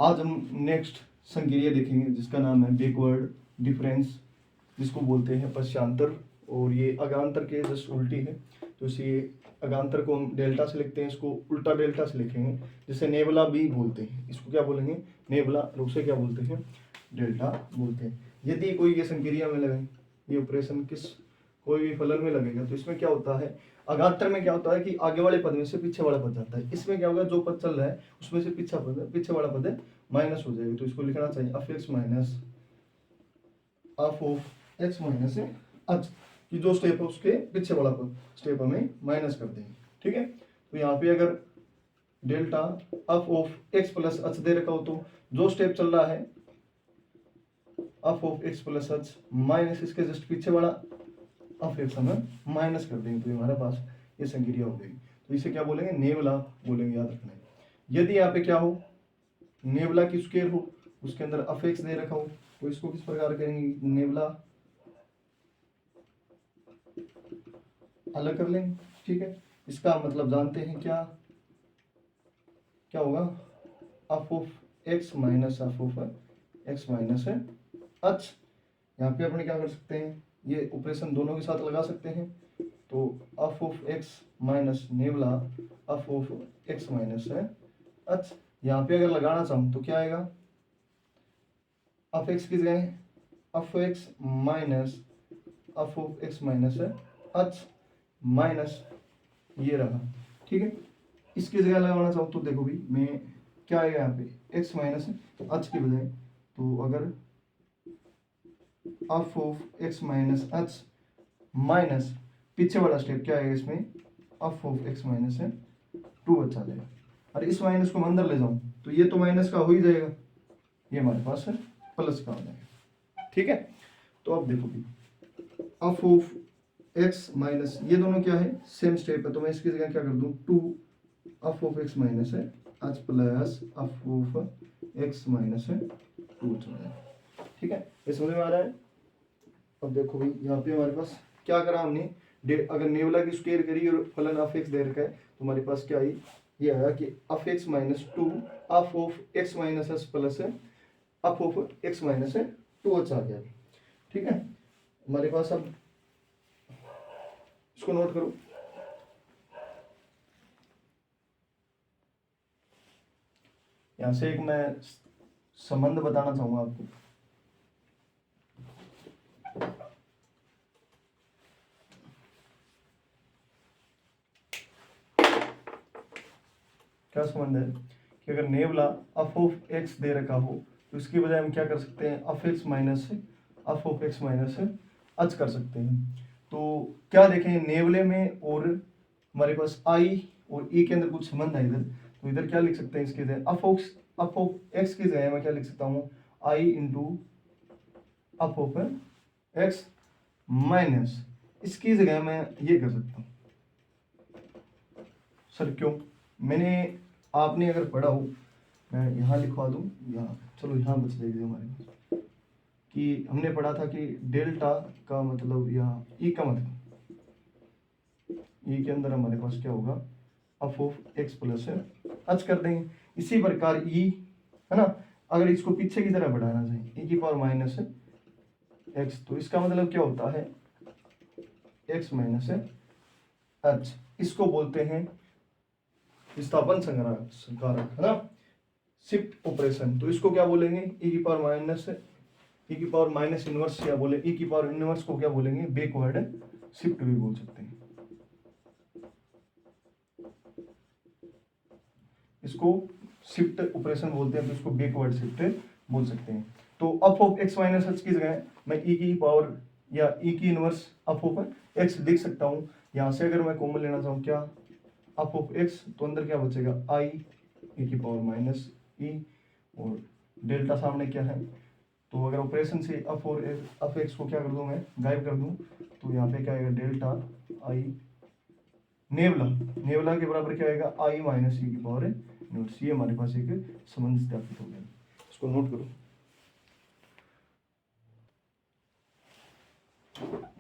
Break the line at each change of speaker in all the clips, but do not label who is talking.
आज हम नेक्स्ट संक्रिया देखेंगे जिसका नाम है बैकवर्ड डिफरेंस, जिसको बोलते हैं पश्चांतर, और ये अगांतर के जस्ट उल्टी है। तो इसे अगांतर को हम डेल्टा से लिखते हैं, इसको उल्टा डेल्टा से लिखेंगे, जिसे नेबुला भी बोलते हैं। इसको क्या बोलेंगे? नेबुला, और उसे क्या बोलते हैं? डेल्टा बोलते हैं। यदि कोई ये संक्रिया में लगे, ये ऑपरेशन किस कोई भी फलन में लगेगा, तो इसमें क्या होता है, अगांतर में क्या होता है कि आगे वाले पद में से पीछे वाला पद जाता है। इसमें क्या होगा, जो पद चल रहा है उसमें से पीछे वाला पद माइनस हो जाएगा। तो इसको लिखना चाहिए of x minus of of x minus H, कि जो स्टेप है उसके पीछे वाला स्टेप हमें माइनस कर देंगे। ठीक है, तो यहाँ पे अगर delta f of x plus h दे रखा हो, तो जो स्टेप चल रहा है f of x plus h minus इसके जस्ट पीछे वाला अफ एक्स हमें माइनस कर देंगे, तो हमारे पास ये संक्रिया हो जाएगी। तो इसे क्या बोलेंगे? नेबुला बोलेंगे, याद रखना है। यदि यहाँ पे क्या हो, नेबुला की स्क्वायर हो, उसके अंदर अफ एक्स दे रखा हो, तो इसको किस प्रकार करेंगे? नेबुला अलग कर लेंगे। ठीक है, इसका मतलब जानते हैं क्या क्या होगा? Of of x minus of of x minus है एच। यहाँ पे अपने क्या कर सकते हैं, ये ऑपरेशन दोनों के साथ लगा सकते हैं। तो of of x minus nebula of of x minus है एच। यहाँ पे अगर लगाना चाहूँ तो क्या आएगा? अफ एक्स की जगह of x minus of of x minus है एच माइनस ये रहा। ठीक है, इसकी जगह लगाना चाहूँ तो देखो भी मैं क्या आएगा यहाँ पे एक्स माइनस एच की बजाय, तो अगर of of x minus H minus पीछे वाला स्टेप क्या आएगा इसमें, अफ ऑफ एक्स माइनस है टू अच्छा जाएगा। और इस माइनस को मैं अंदर ले जाऊँ तो ये तो माइनस का हो ही जाएगा, ये हमारे पास है प्लस का हो जाएगा। ठीक है, तो अब देखो भी अफ ऑफ एक्स माइनस, ये दोनों क्या है, सेम स्टेप है, तो मैं इसकी जगह क्या कर दूं, two f of x minus है h plus f of x minus है टू। ठीक है, ये समझ में आ रहा है? अब देखो भाई यहाँ पे हमारे पास क्या करा हमने, अगर नेबुला की स्क्वायर करी और फलन अफ एक्स दे रखा है, तो हमारे पास क्या आई, ये आया कि of x minus two f of x minus S plus है अफ ऑफ एक्स माइनस है टू एच आ गया। ठीक है, हमारे पास अब इसको नोट करो। यहां से एक मैं संबंध बताना चाहूंगा आपको। क्या संबंध है कि अगर नेबुला अफ ऑफ एक्स दे रखा हो, तो इसकी बजाय हम क्या कर सकते हैं, of x minus of of x minus H कर सकते हैं। तो क्या देखें, नेबुले में और हमारे पास आई और ई के अंदर कुछ संबंध है इधर, तो इधर क्या लिख सकते हैं, इसके जगह अफ ऑफ एक्स की जगह मैं क्या लिख सकता हूँ, I into f of x minus, इसकी जगह मैं ये कर सकता हूँ। सर क्यों? मैंने आपने अगर पढ़ा हो, मैं यहाँ लिखवा दूँ, यहाँ चलो यहाँ बच जाएगी हमारे पास, कि हमने पढ़ा था कि डेल्टा का मतलब यहाँ ई का मतलब, ई के अंदर हमारे पास क्या होगा, अफ ऑफ एक्स प्लस है एच कर देंगे। इसी प्रकार ई है ना, अगर इसको पीछे की तरह बढ़ाना चाहिए, ई की पावर माइनस है एक्स, तो इसका मतलब क्या होता है, एक्स माइनस है एच। इसको बोलते हैं विस्थापन संकारक, है ना, शिफ्ट ऑपरेशन। तो इसको क्या बोलेंगे, ई की पावर माइनस है, ई की पावर माइनस इनवर्स, या बोले ई की पावर इनवर्स को क्या बोलेंगे, बैकवर्ड शिफ्ट भी बोल सकते हैं। इसको शिफ्ट ऑपरेशन बोलते हैं, तो इसको बैकवर्ड शिफ्ट बोल सकते हैं। तो of of x minus H की जगह मैं ई की पावर या ई की इनवर्स अफ ऑफ एक्स लिख सकता हूँ। यहाँ से अगर मैं कॉमन लेना चाहूँ क्या, अफ ऑफ एक्स, तो अंदर क्या बचेगा, आई ई की पावर माइनस ई, और डेल्टा सामने क्या है, तो अगर ऑपरेशन से अफ एक्स को क्या कर दूं, मैं गायब कर दूं, तो यहाँ पे क्या आएगा, डेल्टा आई नेबुला के बराबर क्या आएगा, आई माइनस ई की पावर इनवर्स। ये हमारे पास एक संबंध स्थापित हो गया, इसको नोट करो।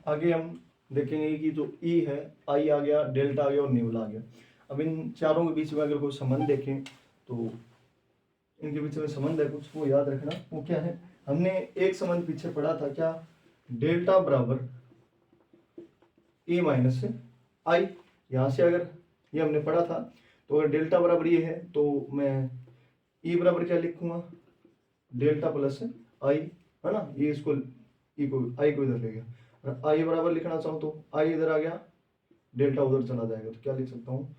आगे हम देखेंगे कि जो ई है, आई आ गया, डेल्टा आ गया और नेबुला आ गया। अब इन चारों के बीच में अगर कोई संबंध देखें, तो इनके बीच में संबंध है कुछ, वो याद रखना। वो क्या है, हमने एक संबंध पीछे पढ़ा था, क्या, डेल्टा बराबर ए माइनस आई। यहाँ से अगर ये हमने पढ़ा था, तो अगर डेल्टा बराबर ये है तो मैं ई बराबर क्या लिखूंगा, डेल्टा प्लस आई, है ना, ये इसको ई को आई को इधर ले गया, और आई बराबर लिखना चाहूँ तो आई इधर आ गया, डेल्टा उधर चला जाएगा, तो क्या लिख सकता हूँ,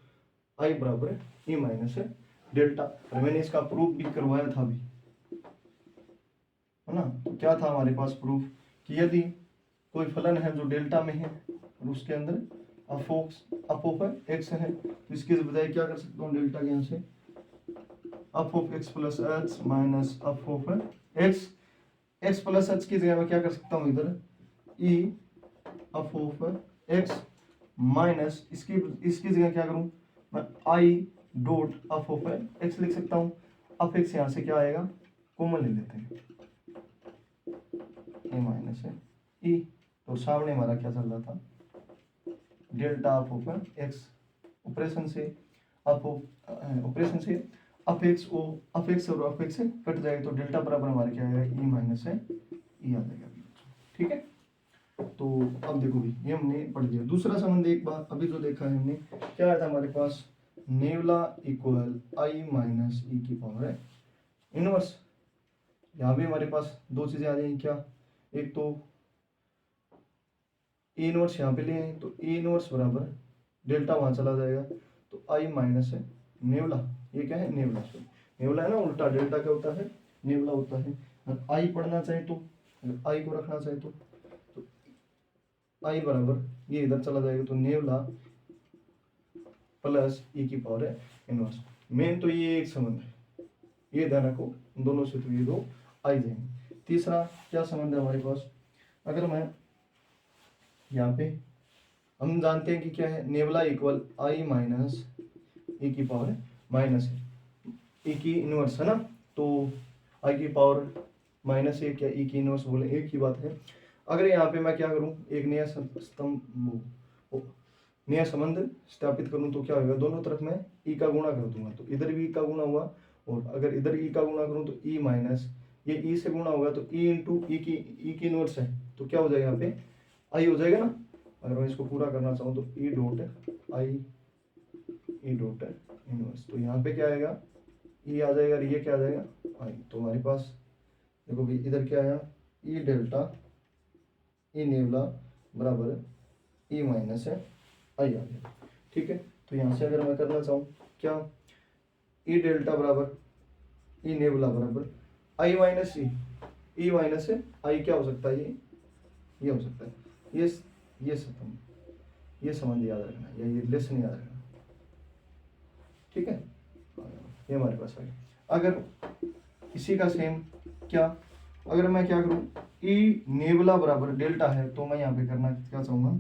आई बराबर ई माइनस डेल्टा। और मैंने इसका प्रूफ भी करवाया था अभी, है ना। तो क्या था हमारे पास प्रूफ, कि यदि कोई फलन है जो डेल्टा में है और उसके अंदर अफ ऑफ एक्स है, तो इसके बजाय क्या कर सकता हूँ, डेल्टा के यहाँ से of of x plus h minus of of x, x plus H की जगह मैं क्या कर सकता हूँ, इधर ई अफ ऑफ एक्स माइनस इसकी जगह क्या करूँ, मैं I dot of of x लिख सकता हूँ। अफ एक्स यहाँ से क्या आएगा, कॉमन ले लेते हैं, ए माइनस ई, तो सामने हमारा क्या चल रहा था, delta f of x, operation से अफ एक्स और अफ एक्स कट जाएगा, तो डेल्टा बराबर हमारे क्या आएगा, ई माइनस ई आ जाएगा। ठीक है, तो अब देखो भी ये हमने पढ़ लिया। दूसरा संबंध एक बार अभी जो देखा है हमने, क्या आया था हमारे पास, नेवला इक्वल आई माइनस ई की पावर है इनवर्स। यहाँ भी हमारे पास दो चीजें आ जाएंगी, क्या, एक तो ए इनवर्स यहाँ पे ले आए, तो ए इनवर्स बराबर डेल्टा वहां चला जाएगा, तो आई माइनस है नेवला, ये क्या है, नेवला, सॉरी नेवला है ना, उल्टा डेल्टा क्या होता है, नेवला होता है। अगर आई पढ़ना चाहे तो, अगर आई को रखना चाहे तो आई बराबर ये इधर चला जाएगा, तो नेवला प्लस ई की पावर है इनवर्स। मेन तो ये एक संबंध है, ये ध्यान रखो, दोनों से तो ये दो आई जाएंगे। तीसरा क्या संबंध है हमारे पास, अगर मैं यहाँ पे, हम जानते हैं कि क्या है, नेवला इक्वल आई माइनस ई की पावर माइनस ई की इनवर्स है ना, तो आई की पावर माइनस ए, क्या ई की इनवर्स बोले, एक ही बात है। अगर यहाँ पे मैं क्या करूँ, एक नया संबंध स्थापित करूँ, तो क्या होगा, दोनों तरफ मैं ई का गुणा कर दूंगा, तो इधर भी ई का गुणा हुआ, और अगर इधर ई का गुणा करूँ तो ई माइनस, ये ई से गुणा होगा तो ई इंटू ई की इनवर्स है, तो क्या हो जाएगा, यहाँ पे आई हो जाएगा ना। अगर मैं इसको पूरा करना चाहूँ तो E dot I E dot inverse, तो यहाँ पे क्या आएगा, ई आ जाएगा, और ये क्या आ जाएगा, आई। तो हमारे पास देखो भी इधर क्या आया, ई डेल्टा ई नेवला बराबर ई माइनस है आई आ गया। ठीक है, तो यहाँ से अगर मैं करना चाहूँ, क्या, ई डेल्टा बराबर ई नेवला बराबर आई माइनस ई माइनस है आई, क्या हो सकता है, ये हो सकता है, ये संबंध याद रखना, या ये रिलेशन याद रखना। ठीक है, ये हमारे पास आ गया। अगर इसी का सेम, क्या, अगर मैं क्या करूं, ई नेवला बराबर डेल्टा है, तो मैं यहाँ पे करना क्या चाहूंगा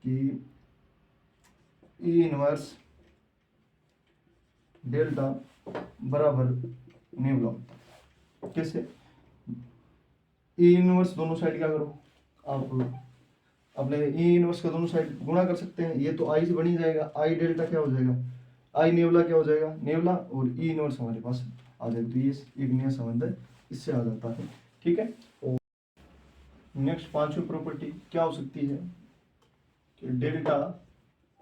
कि ई इनवर्स डेल्टा बराबर नेवला, कैसे, ई इनवर्स दोनों साइड क्या करो, आप अपने ई इनवर्स का दोनों साइड गुणा कर सकते हैं, ये तो आई से बन ही जाएगा, आई डेल्टा क्या हो जाएगा, आई नेवला क्या हो जाएगा, नेवला, और ई इनवर्स हमारे पास आ जाएगा, तो ये एक नया संबंध है, इससे आ जाता है। ठीक है, और नेक्स्ट पांचवी प्रॉपर्टी क्या हो सकती है, कि डेल्टा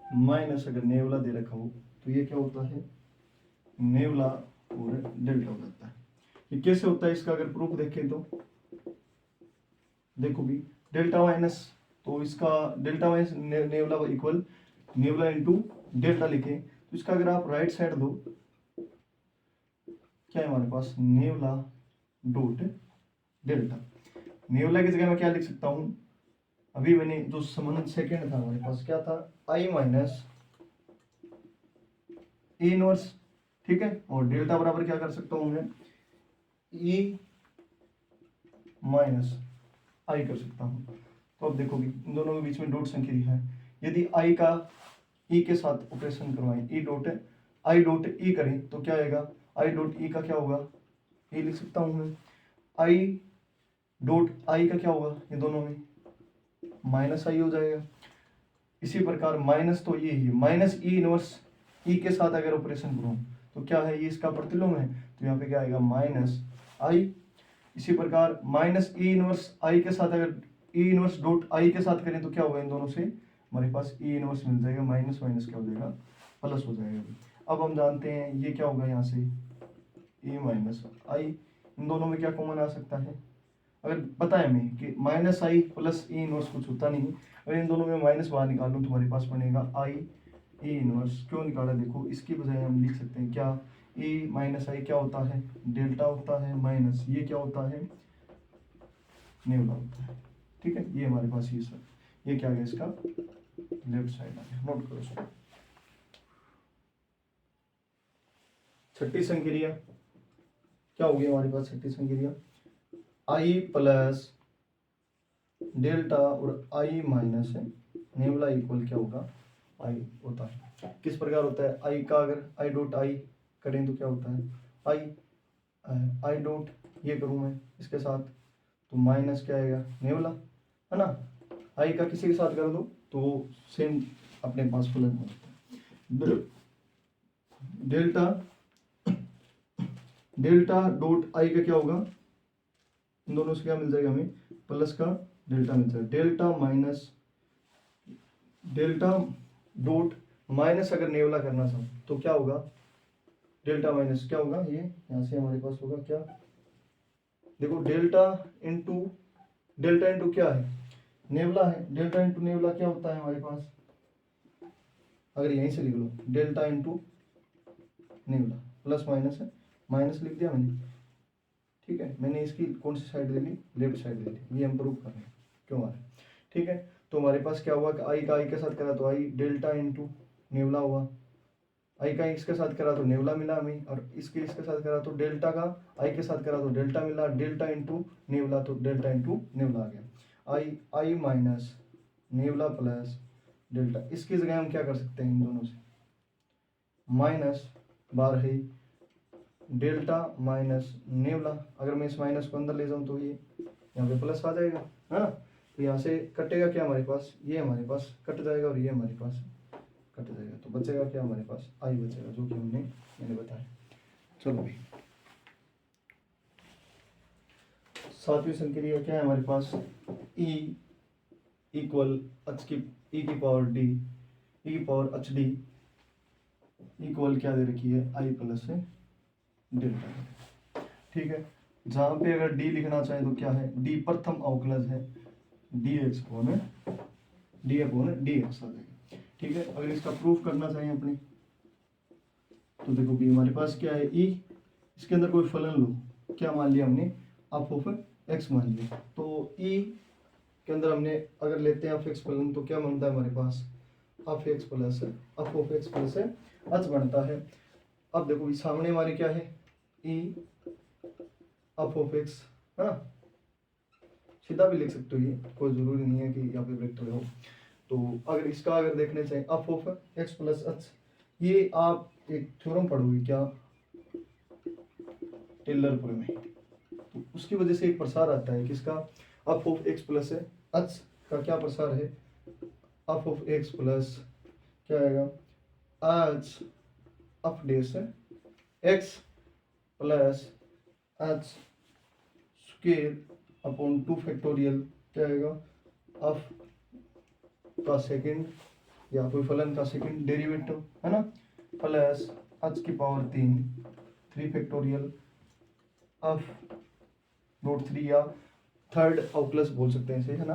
माइनस अगर नेवला दे रखा हो, तो ये क्या होता है, नेवला और डेल्टा हो जाता है। ये कैसे होता है, इसका अगर प्रूफ देखें तो देखो भी, डेल्टा माइनस, तो इसका delta minus nabla equal nabla into delta लिखें, तो इसका अगर आप राइट साइड दो, क्या है हमारे पास, नेवला डॉट डेल्टा। नेवला की जगह मैं क्या लिख सकता हूं, अभी मैंने जो संबंध सेकंड था हमारे पास, क्या था, आई माइनस ए इनवर्स। ठीक है, और डेल्टा बराबर क्या कर सकता हूं मैं, ई माइनस आई कर सकता हूं। तो अब देखो भी इन दोनों के बीच में डॉट संख्या है, यदि आई का ई के साथ ऑपरेशन करवाएं, E dot I dot E करें, तो क्या आएगा, आई डॉट ई का क्या होगा, ये लिख सकता हूं मैं, आई डॉट आई का क्या होगा, ये दोनों में माइनस आई हो जाएगा। इसी प्रकार माइनस, तो ये ही माइनस ई इनवर्स ई के साथ अगर ऑपरेशन करूं, तो क्या है, ये इसका प्रतिलोम है, तो यहाँ पे क्या आएगा माइनस आई। इसी प्रकार माइनस ई इनवर्स आई के साथ अगर ई इनवर्स डॉट आई के साथ करें तो क्या होगा, इन दोनों से हमारे पास ई इनवर्स मिल जाएगा, माइनस माइनस क्या हो जाएगा, प्लस हो जाएगा। अब हम जानते हैं ये क्या होगा, यहाँ से ई माइनस आई, इन दोनों में क्या कॉमन आ सकता है, अगर पता है हमें कि माइनस आई प्लस ई इनवर्स कुछ होता नहीं, अगर इन दोनों में माइनस बाहर निकालूं तो हमारे पास बनेगा आई ई इनवर्स। क्यों निकाला, देखो इसकी बजाय हम लिख सकते हैं क्या, ई माइनस आई क्या होता है, डेल्टा होता है, माइनस ये क्या होता है, नेवला होता है। ठीक है, ये हमारे पास ये सर, ये क्या है इसका लेफ्ट साइड आ गया, नोट करो इसको। छठी संक्रिया क्या होगी हमारे पास, छठी संक्रिया आई प्लस डेल्टा और आई माइनस नेवला इक्वल क्या होगा, आई होता है। किस प्रकार होता है, आई का अगर आई डॉट आई करें तो क्या होता है, आई डॉट ये करूँ मैं इसके साथ तो माइनस क्या आएगा, नेवला है ना, आई का किसी के साथ कर दो तो सेम अपने पास फलन होता है। डेल्टा डेल्टा डॉट आई का क्या होगा, इन दोनों से क्या मिल जाएगा हमें, प्लस का डेल्टा मिल जाएगा, delta minus delta dot minus अगर नेवला करना चाहो तो क्या होगा, डेल्टा माइनस क्या होगा, ये यहाँ से हमारे पास होगा क्या, देखो डेल्टा इंटू क्या है, नेवला है, डेल्टा इंटू नेवला क्या होता है हमारे पास, अगर यहीं से लिख लो डेल्टा इंटू नेवला, प्लस माइनस है, माइनस लिख दिया मैंने। ठीक है, मैंने इसकी कौन सी साइड ले ली, लेफ्ट साइड ले ली, ये हम प्रूव कर रहे हैं क्यों आ रहा है। ठीक है, तो हमारे पास क्या हुआ कि आई का आई के साथ करा तो आई डेल्टा इंटू नेवला हुआ, आई का इसके साथ करा तो नेवला मिला हमें, और इसके साथ करा तो डेल्टा का आई के साथ करा तो डेल्टा मिला, डेल्टा इंटू नेवला तो डेल्टा इंटू नेवला आ गया, आई माइनस नेवला प्लस डेल्टा। इसकी जगह हम क्या कर सकते हैं, इन दोनों से माइनस बार है डेल्टा माइनस नेवला, अगर मैं इस माइनस को अंदर ले जाऊं तो ये यहाँ पे प्लस आ जाएगा, है ना, तो यहाँ से कटेगा क्या हमारे पास, ये हमारे पास कट जाएगा और ये हमारे पास कट जाएगा, तो बचेगा क्या हमारे पास, आई बचेगा, जो कि मैंने बताया। चलो भाई, सातवीं संक्रिया क्या है हमारे पास, ई इक्वल एच की ई की पावर डी ई की पावर एच डी इक्वल क्या दे रखी है, आई प्लस है डेल्टा। ठीक है, जहां पे अगर डी लिखना चाहे तो क्या है, डी प्रथम अवकलज है, d x upon d x आ जाएगा। ठीक है, अगर इसका प्रूफ करना चाहें अपने तो देखो भी हमारे पास क्या है, ई इसके अंदर कोई फलन लो, क्या मान लिया हमने, एफ ऑफ एक्स मान लिया, तो ई के अंदर हमने अगर लेते हैं एफ एक्स फलन तो क्या बनता है हमारे पास, f x plus f of x plus h बनता है। अब देखो सामने हमारे क्या है, ई एफ ऑफ एक्स, है ना, सीधा भी लिख सकते हो, ये कोई जरूरी नहीं है कि यहाँ पे वेक्टर हो। तो अगर इसका अगर देखने चाहिए F of x plus H, ये आप एक थ्योरम पढ़ोगे क्या, टेलर प्रमेय, तो उसकी वजह से एक प्रसार आता है किसका, F of x plus H का क्या प्रसार है, एफ ऑफ एक्स प्लस क्या आएगा, h f dash x plus h square upon 2 factorial क्या आएगा, एफ का सेकंड या कोई फलन का सेकंड डेरिवेटिव, है ना, प्लस एच की पावर 3 फैक्टोरियल एफ नोट 3 या थर्ड अवकलज बोल सकते हैं इसे, है ना,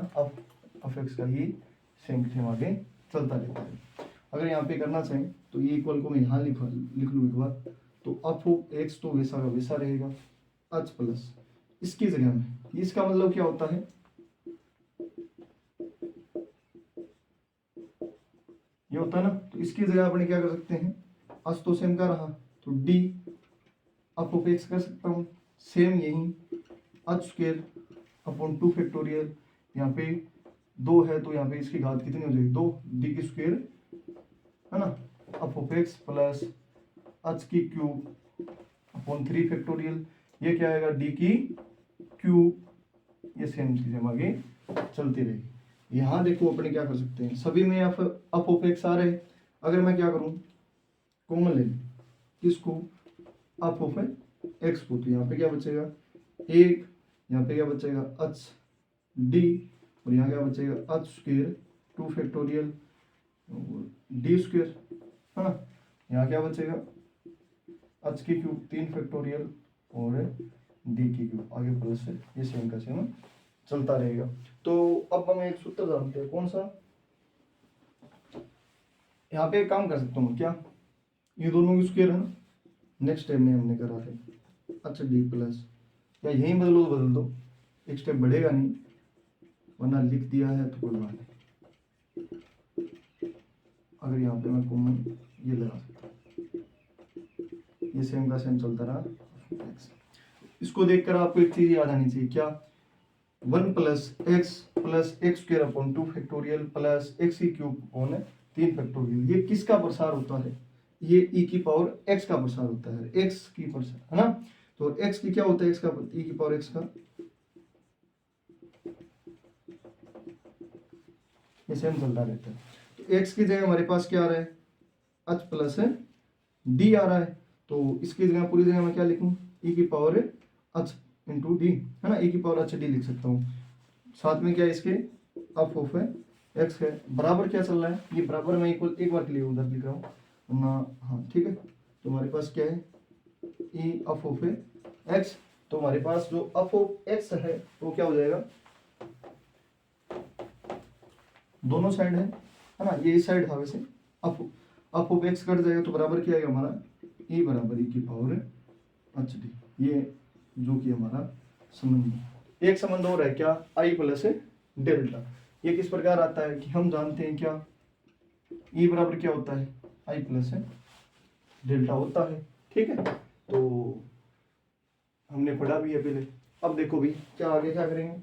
एफ एक्स का ही सेम आगे चलता रहता है। अगर यहाँ पे करना चाहें तो ये इक्वल को मैं यहाँ लिख लूँ एक बार, तो एफ ऑफ एक्स तो वैसा का वैसा रहेगा, एच प्लस इसकी जगह में, इसका मतलब क्या होता है, ये होता है ना, तो इसकी जगह अपने क्या कर सकते हैं, एच तो सेम का रहा तो डी एफ ऑफ एक्स कर सकता हूँ, सेम यही एच स्क्वायर अपॉन 2 फैक्टोरियल, यहाँ पे 2 है तो यहाँ पे इसकी घात कितनी हो जाएगी, 2 डी की स्क्वायर, है ना, F of x plus H की क्यूब अपॉन 3 फैक्टोरियल, ये क्या आएगा, डी की क्यूब, ये सेम चीज हम आगे चलती रहेगी। यहाँ देखो अपने क्या कर सकते हैं, सभी में एफ ऑफ एक्स आ रहे, अगर मैं क्या करूँ, कॉमन ले लूँ, किसको, एफ ऑफ एक्स को। तो यहाँ पे क्या बचेगा 1, यहाँ पे क्या बचेगा एच डी, और यहाँ क्या बचेगा H square 2 factorial D square, है ना। यहाँ क्या बचेगा एच की क्यूब 3 फैक्टोरियल और डी की क्यूब, आगे प्लस है, ये सेम का सेम चलता रहेगा। तो अब हम एक सूत्र जानते हैं, कौन सा, यहाँ पे एक काम कर सकता हूँ क्या, ये दोनों की स्क्वायर है ना, नेक्स्ट स्टेप में हमने करा था अच्छा डी प्लस, या यहीं बदलो तो बदल दो, एक स्टेप बढ़ेगा नहीं, वरना लिख दिया है तो कोई बात नहीं। अगर यहाँ पे मैं कॉमन ये लगा सकता हूँ, ये सेम का सेम चलता रहा। इसको देखकर आपको एक चीज याद आनी चाहिए, क्या, 1 plus x square upon 2 factorial plus x की क्यूब अपॉन 3 फैक्टोरियल, ये किसका प्रसार होता है, ये e की पावर x का प्रसार होता है, x की प्रसार, है ना। तो x की क्या होता है, x का e की पावर x का, ये सेम चलता रहता है। तो x की जगह हमारे पास क्या आ रहा है, h प्लस d आ रहा है, तो इसकी जगह पूरी जगह मैं क्या लिखूं, e की पावर h इंटू डी, है ना, e की पावर h d लिख सकता हूँ। साथ में क्या इसके एफ ऑफ x है, बराबर क्या चल रहा है, ये बराबर मैं इक्वल एक बार के लिए उधर लिख रहा हूँ ना, हाँ ठीक है। तो हमारे पास क्या है e एफ ऑफ x, तो हमारे पास जो एफ ऑफ x है वो क्या हो जाएगा, दोनों साइड है ना, ये इस साइड था वैसे, एफ ऑफ x कट जाएगा तो बराबर क्या आएगा हमारा, e बराबर e की पावर h d, ये जो कि हमारा संबंध है। एक संबंध और है क्या, i प्लस डेल्टा, ये किस प्रकार आता है कि हम जानते हैं क्या, e बराबर क्या होता है i प्लस डेल्टा होता है, ठीक है। तो हमने पढ़ा भी है पहले। अब देखो भी क्या आगे क्या करेंगे,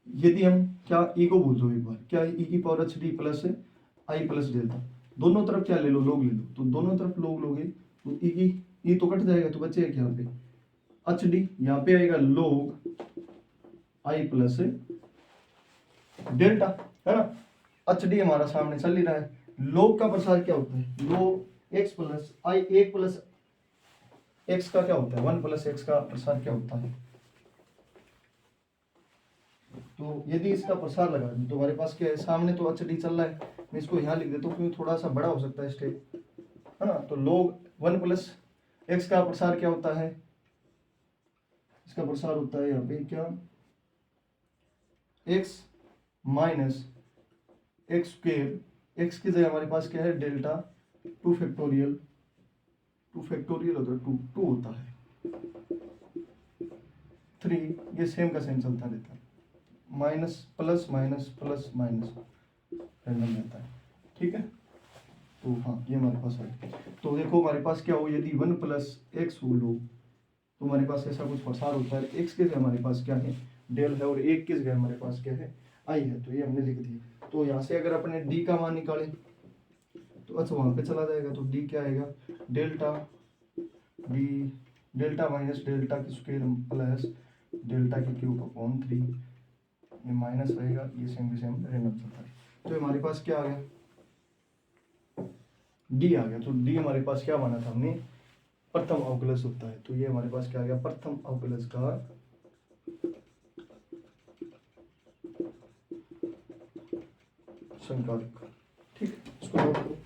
यदि हम क्या e को भूल जाओ एक बार, क्या e की पावर एच डी प्लस आई प्लस डेल्टा, दोनों तरफ क्या ले लो, लोग ले लो, तो दोनों तरफ लोग लोगे तो e की e तो कट जाएगा, तो बचेगा क्या यहाँ पे एच डी, यहाँ पे आएगा लोग आई प्लस डेल्टा, है ना। एच डी हमारा सामने चल ही रहा है, लोग का प्रसार क्या होता है, लोग एक्स प्लस आई, एक प्लस एक्स का क्या होता है, 1 प्लस एक्स का प्रसार क्या होता है। तो यदि इसका प्रसार लगा तो हमारे पास क्या है, सामने तो एच डी चल रहा है, मैं इसको यहाँ लिख देता हूँ क्योंकि थोड़ा सा बड़ा हो सकता है स्टेप, है ना। तो लोग 1 प्लस एक्स का प्रसार क्या होता है, इसका प्रसार होता है यहाँ पे क्या, x minus x square, x की जगह हमारे पास क्या है डेल्टा 2 फैक्टोरियल, 2 फैक्टोरियल होता है 2 होता है 3, ये सेम का सेम चलता रहता है, माइनस प्लस माइनस रैंडम रहता है, ठीक है। तो हाँ ये हमारे पास है। तो देखो हमारे पास क्या हो, यदि 1 प्लस एक्स हो लो तो हमारे पास ऐसा कुछ प्रसार होता है, एक्स के जगह हमारे पास क्या है डेल है, और एक की जगह हमारे पास क्या है आई है, तो ये हमने लिख दिया। तो यहाँ से अगर अपने डी का मान निकाले तो अच्छा वहाँ पे चला जाएगा, तो डी क्या आएगा delta D, delta minus delta की स्क्वायर प्लस डेल्टा की क्यूब अपॉन 3, ये माइनस रहेगा, ये सेम रैंडम चलता है। तो हमारे पास क्या आ गया डी आ गया, तो डी हमारे पास क्या बना था हमने, प्रथम अवकलज होता है, तो ये हमारे पास क्या आ गया, प्रथम अवकलज का संकारक, ठीक, इसको नोट करो।